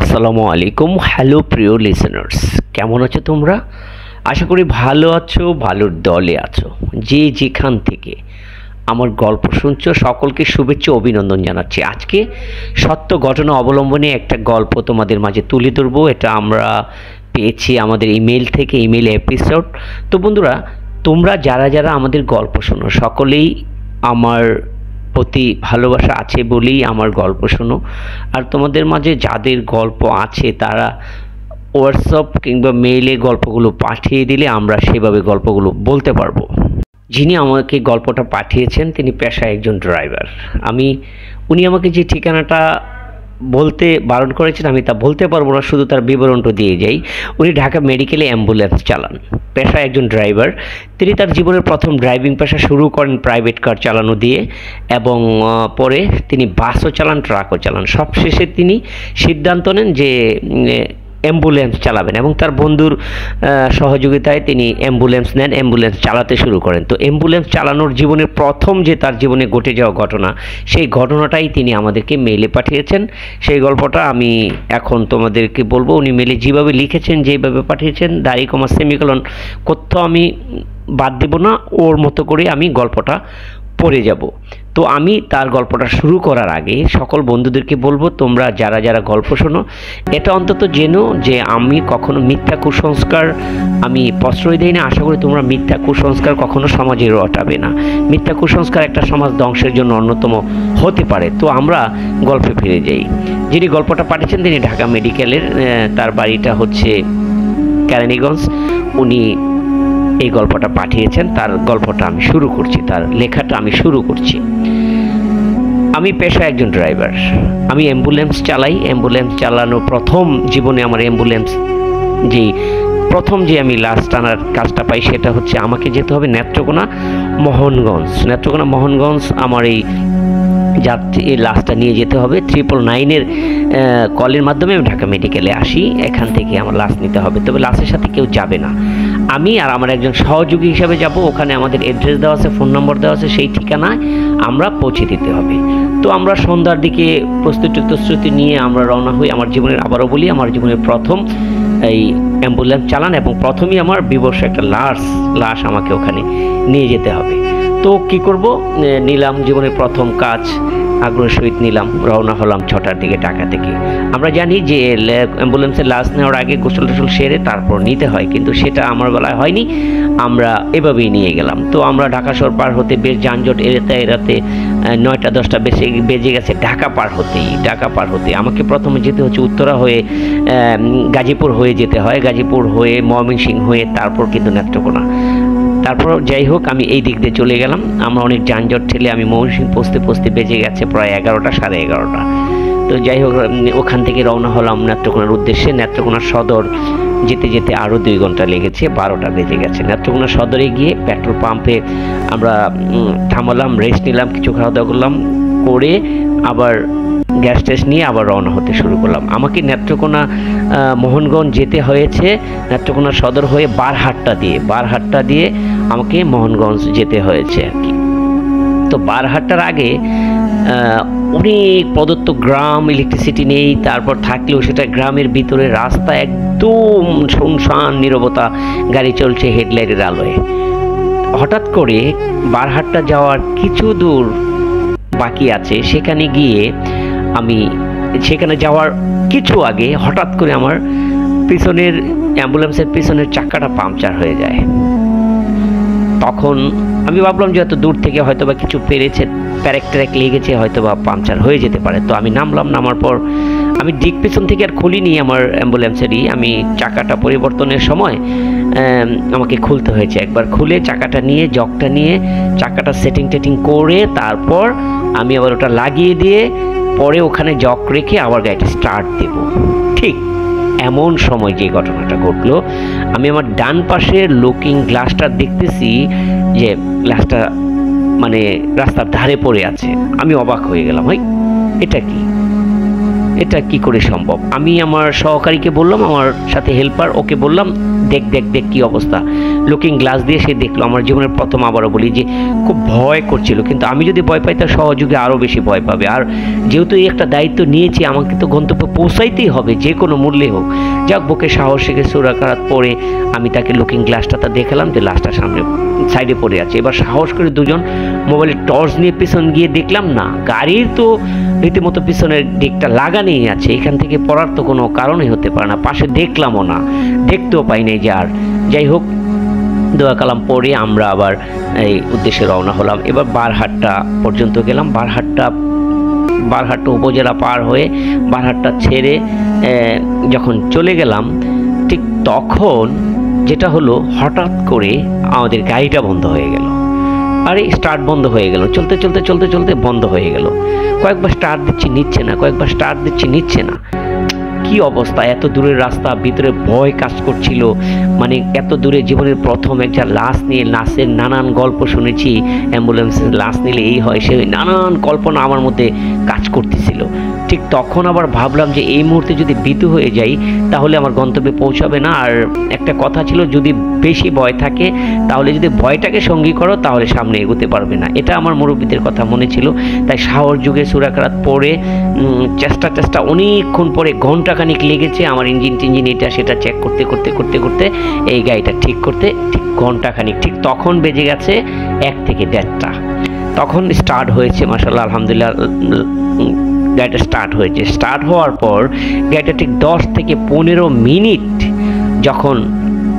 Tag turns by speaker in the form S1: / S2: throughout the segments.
S1: আসসালামু আলাইকুম। হ্যালো প্রিয় লিসেনার্স, কেমন আছো তোমরা? আশা করি ভালো আছো, ভালোর দলে আছো। যে যেখান থেকে আমার গল্প শুনছো সকলকে শুভেচ্ছা অভিনন্দন জানাচ্ছি। আজকে সত্য ঘটনা অবলম্বনে একটা গল্প তোমাদের মাঝে তুলে ধরবো। এটা আমরা পেয়েছি আমাদের ইমেল থেকে, ইমেল এপিসোড। তো বন্ধুরা, তোমরা যারা যারা আমাদের গল্প শোনো সকলেই আমার প্রতি ভালোবাসা আছে বলেই আমার গল্প শোনো। আর তোমাদের মাঝে যাদের গল্প আছে তারা হোয়াটসঅ্যাপ কিংবা মেইলে গল্পগুলো পাঠিয়ে দিলে আমরা সেভাবে গল্পগুলো বলতে পারবো। যিনি আমাকে গল্পটা পাঠিয়েছেন তিনি পেশায় একজন ড্রাইভার। উনি আমাকে যে ঠিকানাটা বলতে বারণ করেছেন আমি তা বলতে পারবো না, শুধু তার বিবরণটা দিয়ে যাই। উনি ঢাকা মেডিকেলে অ্যাম্বুলেন্স চালান, পেশায় একজন ড্রাইভার। তিনি তার জীবনের প্রথম ড্রাইভিং পেশা শুরু করেন প্রাইভেট কার চালানো দিয়ে, এবং পরে তিনি বাসও চালান, ট্রাকও চালান। সবশেষে তিনি সিদ্ধান্ত নেন যে অ্যাম্বুলেন্স চালাবেন, এবং তার বন্ধুর সহযোগিতায় তিনি অ্যাম্বুলেন্স নেন, অ্যাম্বুলেন্স চালাতে শুরু করেন। তো অ্যাম্বুলেন্স চালানোর জীবনের প্রথম যে তার জীবনে ঘটে যাওয়া ঘটনা, সেই ঘটনাটাই তিনি আমাদেরকে মেইলে পাঠিয়েছেন। সেই গল্পটা আমি এখন তোমাদেরকে বলবো। উনি মেইলে যেভাবে লিখেছেন, যেভাবে পাঠিয়েছেন, দাড়ি কমা সেমিকোলন কোথাও আমি বাদ দেব না, ওর মতো করে আমি গল্পটা পড়ে যাব। তো আমি তার গল্পটা শুরু করার আগে সকল বন্ধুদেরকে বলবো, তোমরা যারা যারা গল্প শোনো এটা অন্তত জেনো যে আমি কখনো মিথ্যা কুসংস্কার আমি প্রশ্রয় দিই না। আশা করি তোমরা মিথ্যা কুসংস্কার কখনো সমাজে রটাবে না। মিথ্যা কুসংস্কার একটা সমাজ ধ্বংসের জন্য অন্যতম হতে পারে। তো আমরা গল্পে ফিরে যাই। যিনি গল্পটা পাঠিয়েছেন তিনি ঢাকা মেডিকেলের, তার বাড়িটা হচ্ছে কেরানীগঞ্জ। উনি এই গল্পটা পাঠিয়েছেন। তার গল্পটা আমি শুরু করছি, তার লেখাটা আমি শুরু করছি। আমি পেশায় একজন ড্রাইভার, আমি অ্যাম্বুলেন্স চালাই। অ্যাম্বুলেন্স চালানো প্রথম জীবনে আমার অ্যাম্বুলেন্স প্রথম যে আমি লাশ টানার কাজটা পাই সেটা হচ্ছে আমাকে যেতে হবে নেত্রকোনা মোহনগঞ্জ। আমার এই যাত্রী লাশটা নিয়ে যেতে হবে 999-এর কলের মাধ্যমে আমি ঢাকা মেডিকেলে আসি। এখান থেকে আমার লাশ নিতে হবে, তবে লাশের সাথে কেউ যাবে না, আমি আর আমার একজন সহযোগী হিসাবে যাব। ওখানে আমাদের অ্যাড্রেস দেওয়া আছে, ফোন নম্বর দেওয়া আছে, সেই ঠিকানায় আমরা পৌঁছে দিতে হবে। তো আমরা সন্ধ্যার দিকে প্রস্তুতি নিয়ে আমরা রওনা হই। আবারও বলি, আমার জীবনের প্রথম এই অ্যাম্বুলেন্স চালান, এবং প্রথমেই আমার বিবর্ষ একটা লাশ আমাকে ওখানে নিয়ে যেতে হবে। তো কি করব, নিলাম জীবনের প্রথম কাজ, আগ্রহের সহিত নিলাম, রওনা হলাম 6টার দিকে ঢাকা থেকে। আমরা জানি যে অ্যাম্বুলেন্সের লাশ নেওয়ার আগে গোসল টোসল সেরে তারপর নিতে হয়, কিন্তু সেটা আমার বেলায় হয়নি, আমরা এভাবেই নিয়ে গেলাম। তো আমরা ঢাকা শহর পার হতে বেশ যানজট, এরাতে 9টা-10টা বেজে গেছে। ঢাকা পার হতে আমাকে প্রথমে যেতে হচ্ছে উত্তরা হয়ে, গাজীপুর হয়ে যেতে হয়, গাজীপুর হয়ে ময়মনসিংহ হয়ে তারপর কিন্তু নেত্রকোনা। তারপর যাই হোক আমি এই দিক দিয়ে চলে গেলাম। আমরা অনেক যানজট ঠেলে আমি ময়মনসিংহ পৌঁছতে বেজে গেছে প্রায় 11টা, সাড়ে 11টা। তো যাই হোক ওখান থেকে রওনা হলাম নেত্রকোনার উদ্দেশ্যে। নেত্রকোনা সদর যেতে যেতে আরও 2 ঘন্টা লেগেছে, 12টা বেজে গেছে। নেত্রকোনা সদরে গিয়ে পেট্রোল পাম্পে আমরা থামালাম, রেস্ট নিলাম, কিছু খাওয়া দাওয়া করলাম, করে আবার গ্যাস টেস্ট নিয়ে আবার রওনা হতে শুরু করলাম। আমাকে নেত্রকোনা মোহনগঞ্জ যেতে হয়েছে, নেত্রকোনা সদর হয়ে বারহাট্টা দিয়ে আমাকে মোহনগঞ্জ যেতে হয়েছে আর কি। তো বারহাট্টার আগে অনেক প্রদত্ত গ্রাম, ইলেকট্রিসিটি নেই, তারপর থাকলেও সেটা গ্রামের ভিতরে, রাস্তা একদম শুনশান, নীরবতা, গাড়ি চলছে হেডলাইটের আলোয়। হঠাৎ করে বারহাট্টা যাওয়ার কিছু দূর বাকি আছে, সেখানে যাওয়ার কিছু আগে হঠাৎ করে আমার অ্যাম্বুলেন্সের পিছনের চাকাটা পাংচার হয়ে যায়। তখন আমি ভাবলাম যে এত দূর থেকে হয়তোবা কিছু প্যারেক লেগেছে, হয়তোবা পাংচার হয়ে যেতে পারে। তো আমি নামার পর আমি ডিগ পিছন থেকে আর খুলিনি আমার অ্যাম্বুলেন্সেরই। আমি চাকাটা পরিবর্তনের সময় আমাকে খুলতে হয়েছে। একবার খুলে চাকাটা নিয়ে, জকটা নিয়ে চাকাটা সেটিং করে তারপর আমি আবার ওটা লাগিয়ে দিয়ে পরে ওখানে জক রেখে আবার গাড়িটা স্টার্ট দেব। ঠিক এমন সময় যে ঘটনাটা ঘটলো, আমি আমার ডান পাশের লুকিং গ্লাসটা দেখতেছি যে গ্লাসটা মানে রাস্তার ধারে পড়ে আছে। আমি অবাক হয়ে গেলাম, এটা কি করে সম্ভব? আমি আমার সহকারীকে বললাম, আমার সাথে হেল্পার, ওকে বললাম দেখ দেখ দেখ কী অবস্থা। লুকিং গ্লাস দিয়ে সে দেখলো। আমার জীবনের প্রথম, আবারও বলি, যে খুব ভয় করছিল, কিন্তু আমি যদি ভয় পাই তার সহযোগী আরও বেশি ভয় পাবে। আর যেহেতু এই একটা দায়িত্ব নিয়েছি, আমাকে তো গন্তব্যে পৌঁছাইতেই হবে যে কোনো মূল্যে হোক। যাক, বুকে সাহস রেখে সূরা কারাত পড়ে আমি তাকে লুকিং গ্লাসটা দেখালাম যে লাশটা সামনে সাইডে পড়ে আছে। এবার সাহস করে দুজন মোবাইলের টর্চ নিয়ে পিছন গিয়ে দেখলাম না, গাড়ির তো রীতিমতো পিছনের দিকটা লাগানোই আছে, এখান থেকে পড়ার তো কোনো কারণই হতে পারে না। পাশে দেখলামও না, দেখতেও পাই নাই যে। আর যাই হোক, দোয়া কালাম পড়ে আমরা আবার এই উদ্দেশ্যে রওনা হলাম। এবার বারহাট্টা পর্যন্ত গেলাম। বারহাট্টা উপজেলা পার হয়ে বারহাট্টা ছেড়ে যখন চলে গেলাম, ঠিক তখন যেটা হলো, হঠাৎ করে আমাদের গাড়িটা বন্ধ হয়ে গেল। আরে স্টার্ট বন্ধ হয়ে গেল, চলতে চলতে চলতে চলতে বন্ধ হয়ে গেল। কয়েকবার স্টার্ট দিচ্ছি, নিচ্ছে না, কয়েকবার স্টার্ট দিচ্ছি, নিচ্ছে না। কি অবস্থা! এত দূরের রাস্তা, ভিতরে ভয় কাজ করছিল। মানে এত দূরে জীবনের প্রথম একটা লাশ নিয়ে, লাশের নানান গল্প শুনেছি, অ্যাম্বুলেন্সের লাশ নিলে এই হয়, সে নানান কল্পনা আমার মধ্যে কাজ করতেছিল। ঠিক তখন আবার ভাবলাম যে এই মুহূর্তে যদি ভীতু হয়ে যাই তাহলে আমার গন্তব্যে পৌঁছাবে না। আর একটা কথা ছিল, যদি বেশি ভয় থাকে তাহলে যদি ভয়টাকে সঙ্গী করো তাহলে সামনে এগোতে পারবে না। এটা আমার মুরব্বীদের কথা মনে ছিল। তাই সাহস যুগে সূরা কারাত পড়ে চেষ্টা অনেকক্ষণ পরে, ঘন্টাখানিক লেগেছে আমার ইঞ্জিন এটা সেটা চেক করতে করতে করতে করতে এই গাড়িটা ঠিক করতে, ঠিক ঘন্টাখানিক। ঠিক তখন বেজে গেছে 1 থেকে 1.5টা। তখন স্টার্ট হয়েছে, মাশাআল্লাহ, আলহামদুলিল্লাহ, গাড়িটা স্টার্ট হয়েছে। স্টার্ট হওয়ার পর গাড়িটা ঠিক 10 থেকে 15 মিনিট যখন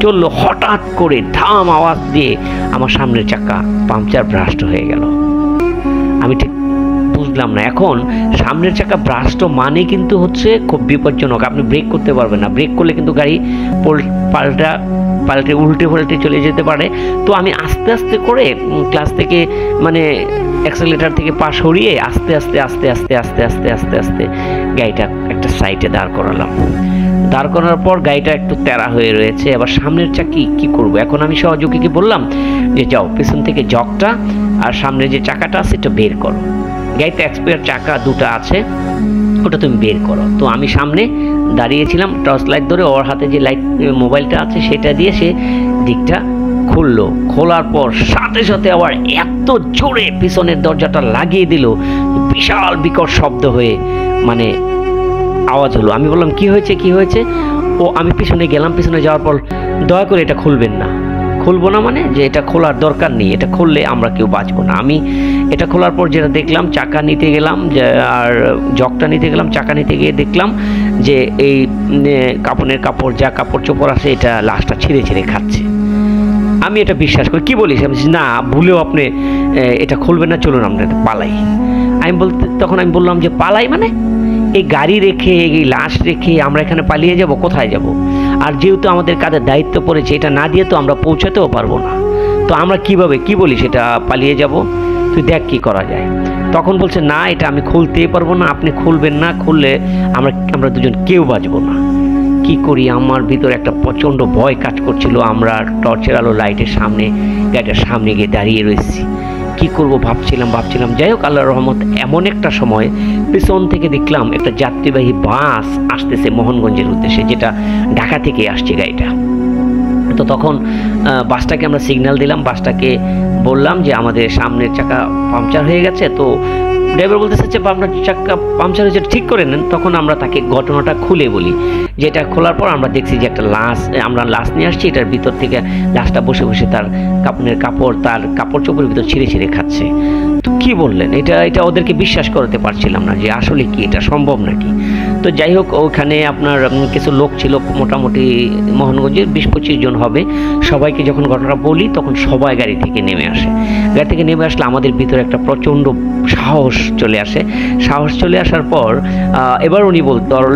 S1: চললো, হঠাৎ করে ধাম আওয়াজ দিয়ে আমার সামনের চাকা পাংচার ব্রাস্ট হয়ে গেল। আমি ঠিক বুঝলাম না। এখন সামনের চাকা ব্রাস্ট মানে কিন্তু হচ্ছে খুব বিপজ্জনক, আপনি ব্রেক করতে পারবেন না। ব্রেক করলে কিন্তু গাড়ি পাল্টে উল্টে চলে যেতে পারে। তো আমি আস্তে আস্তে করে ক্লাস থেকে, মানে অ্যাক্সেলেটার থেকে পা সরিয়ে আস্তে আস্তে আস্তে আস্তে আস্তে আস্তে আস্তে আস্তে গাড়িটা একটা সাইডে দাঁড় করালাম। দাঁড় করানোর পর গাড়িটা একটু তেরা হয়ে রয়েছে। এবার সামনের চাকি কি করব? এখন আমি সহযোগীকে বললাম যে যাও, পেছন থেকে জগটা আর সামনে যে চাকাটা আছে এটা বের করো। গাড়িতে এক্সপায়ার চাকা 2টা আছে, ওটা তুমি বের করো। তো আমি সামনে দাঁড়িয়েছিলাম, টর্চ লাইট ধরে, ওর হাতে যে লাইট মোবাইলটা আছে সেটা দিয়ে সে দিকটা খুললো। খোলার পর সাথে সাথে আবার এত জোরে পিছনের দরজাটা লাগিয়ে দিল, বিশাল বিকট শব্দ হয়ে মানে আওয়াজ হলো। আমি বললাম কি হয়েছে কি হয়েছে? ও আমি পিছনে গেলাম, পিছনে যাওয়ার পর দয়া করে এটা খুলবেন না। খুলবো না মানে যে এটা খোলার দরকার নেই, এটা খুললে আমরা কেউ বাঁচবো না। আমি এটা খোলার পর যেটা দেখলাম, চাকা নিতে গেলাম আর জগটা নিতে গেলাম, চাকা নিতে গিয়ে দেখলাম যে এই কাপড়ের কাপড়, যা কাপড় চোপড় আছে, এটা লাশটা ছিঁড়ে ছিঁড়ে খাচ্ছে। আমি এটা বিশ্বাস করি। কি বলিস? আমি না, ভুলেও আপনি এটা খুলবেন না, চলুন আমরা পালাই। তখন আমি বললাম যে পালাই মানে এই গাড়ি রেখে, এই লাশ রেখে আমরা এখানে পালিয়ে যাব? কোথায় যাব? আর যেহেতু আমাদের কাঁধে দায়িত্ব পড়েছে, এটা না দিয়ে তো আমরা পৌঁছাতেও পারবো না। তো আমরা কিভাবে, কি বলি, সেটা পালিয়ে যাব? তুই দেখ কি করা যায়। তখন বলছে না, এটা আমি খুলতেই পারবো না, আপনি খুলবেন না, খুললে আমরা দুজন কেউ বাঁচবো না। কি করি? আমার ভিতরে একটা প্রচণ্ড ভয় কাজ করছিল। আমরা টর্চের আলো লাইটের সামনে, গাড়িটার সামনে গিয়ে দাঁড়িয়ে রয়েছি। কি করব ভাবছিলাম। যাই হোক, আল্লাহর রহমত, এমন একটা সময় পেছন থেকে দেখলাম একটা যাত্রীবাহী বাস আসতেছে মোহনগঞ্জের উদ্দেশ্যে, যেটা ঢাকা থেকে আসছে গাড়িটা। তো তখন বাসটাকে আমরা সিগন্যাল দিলাম, বাসটাকে বললাম যে আমাদের সামনের চাকা পাংচার হয়ে গেছে। তো ড্রাইভার বলতেছে যে আপনার চাকা পাংচার হয়েছে, ঠিক করে নেন। তখন আমরা তাকে ঘটনাটা খুলে বলি, যেটা খোলার পর আমরা দেখছি যে একটা লাশ, আমরা লাশ নিয়ে আসছি, এটার ভিতর থেকে লাশটা বসে বসে তার কাপড় চোপড়ের ভিতর ছিঁড়ে ছিঁড়ে খাচ্ছে। তো কি বললেন? এটা ওদেরকে বিশ্বাস করাতে পারছিলাম না যে আসলে কি এটা সম্ভব নাকি। তো যাই হোক, ওখানে আপনার কিছু লোক ছিল, মোটামুটি মোহনগঞ্জের 20-25 জন হবে। সবাইকে যখন ঘটনা বলি তখন সবাই গাড়ি থেকে নেমে আসে। গাড়ি থেকে নেমে আসলে আমাদের ভিতরে একটা প্রচণ্ড সাহস চলে আসে। সাহস চলে আসার পর এবার উনি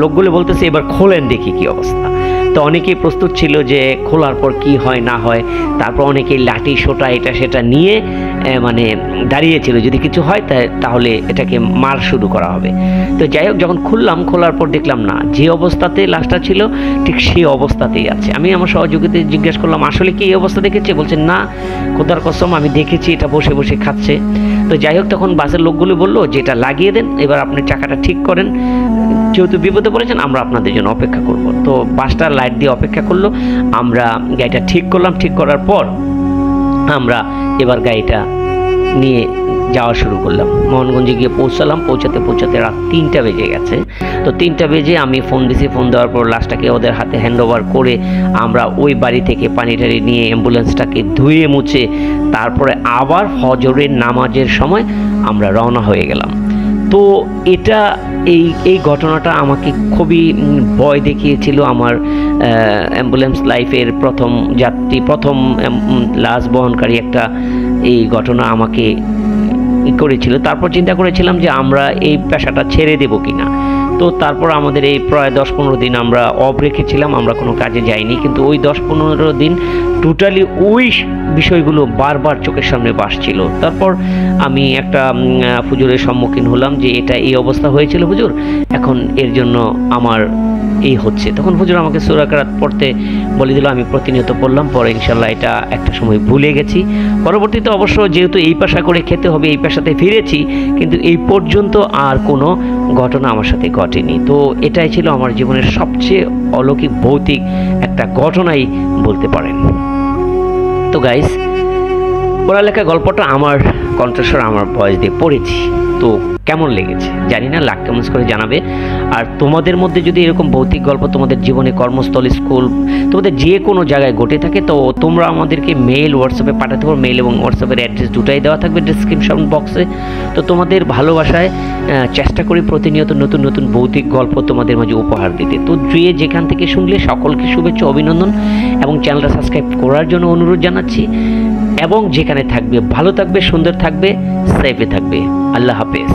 S1: লোকগুলো বলতেছে এবার খোলেন দেখি কি অবস্থা। তো অনেকেই প্রস্তুত ছিল যে খোলার পর কি হয় না হয়। তারপর অনেকেই লাঠি সোটা এটা সেটা নিয়ে মানে দাঁড়িয়েছিল, যদি কিছু হয় তাহলে এটাকে মার শুরু করা হবে। তো যাই হোক, যখন খোলার পর দেখলাম না, যে অবস্থাতে লাশটা ছিল ঠিক সেই অবস্থাতেই আছে। আমি আমার সহযোগীদের জিজ্ঞেস করলাম আসলে কি এই অবস্থা দেখেছে? বলছেন না, খোদার কসম আমি দেখেছি, এটা বসে বসে খাচ্ছে। তো যাই হোক, তখন বাসের লোকগুলো বললো যে এটা লাগিয়ে দেন, এবার আপনি চাকাটা ঠিক করেন, যেহেতু বিপদে পড়েছেন আমরা আপনাদের জন্য অপেক্ষা করব। তো বাসটা লাইট দিয়ে অপেক্ষা করলো, আমরা গাড়িটা ঠিক করলাম। ঠিক করার পর আমরা এবার গাড়িটা নিয়ে যাওয়া শুরু করলাম। মোহনগঞ্জে গিয়ে পৌঁছালাম। পৌঁছাতে রাত 3টা বেজে গেছে। তো 3টা বেজে আমি ফোন দিছি। ফোন দেওয়ার পর লাশটাকে ওদের হাতে হ্যান্ড ওভার করে আমরা ওই বাড়ি থেকে পানি টানি নিয়ে অ্যাম্বুলেন্সটাকে ধুয়ে মুছে তারপরে আবার ফজরের নামাজের সময় আমরা রওনা হয়ে গেলাম। তো এটা এই ঘটনাটা আমাকে খুবই ভয় দেখিয়েছিল। আমার অ্যাম্বুলেন্স লাইফের প্রথম যাত্রী, প্রথম লাশ বহনকারী একটা এই ঘটনা আমাকে করেছিল। তারপর চিন্তা করেছিলাম যে আমরা এই পেশাটা ছেড়ে দেব কিনা। তো তারপর আমাদের এই প্রায় 10-15 দিন আমরা অফ রেখেছিলাম, আমরা কোনো কাজে যাইনি। কিন্তু ওই 10-15 দিন টোটালি ওই বিষয়গুলো বারবার চোখের সামনে ভাসছিল। তারপর আমি একটা হুজুরের সম্মুখীন হলাম যে এটা এই অবস্থা হয়েছিল হুজুর, এখন এর জন্য আমার এই হচ্ছে। তখন হুজুর আমাকে সূরা কিরাত পড়তে বলে দিল। আমি প্রতিনিয়ত পড়লাম। পরে ইনশাল্লাহ এটা একটা সময় ভুলে গেছি। পরবর্তীতে অবশ্য যেহেতু এই পেশা করে খেতে হবে, এই পেশাতে ফিরেছি, কিন্তু এই পর্যন্ত আর কোনো ঘটনা আমার সাথে ঘটেনি। তো এটাই ছিল আমার জীবনের সবচেয়ে অলৌকিক ভৌতিক একটা ঘটনাই বলতে পারেন। তো গাইস, পড়ালেখা গল্পটা আমার কণ্ঠস্বর, আমার ভয়েস দিয়ে পড়েছি। তো কেমন লেগেছে জানি না, লাইক কমেন্টস করে জানাবে। আর তোমাদের মধ্যে যদি এরকম ভৌতিক গল্প তোমাদের জীবনে, কর্মস্থল, স্কুল, তোমাদের যে কোনো জায়গায় ঘটে থাকে, তো তোমরা আমাদেরকে মেইল, হোয়াটসঅ্যাপে পাঠাতে পারো। মেইল এবং হোয়াটসঅ্যাপের অ্যাড্রেস দুটাই দেওয়া থাকবে ডেসক্রিপশন বক্সে। তো তোমাদের ভালোবাসায় চেষ্টা করি প্রতিনিয়ত নতুন নতুন ভৌতিক গল্প তোমাদের মাঝে উপহার দিতে। তো যে যেখান থেকে শুনলে সকলকে শুভেচ্ছা, অভিনন্দন এবং চ্যানেলটা সাবস্ক্রাইব করার জন্য অনুরোধ জানাচ্ছি। এবং যেখানে থাকবে ভালো থাকবে, সুন্দর থাকবে, সেফে থাকবে। আল্লাহ হাফেজ।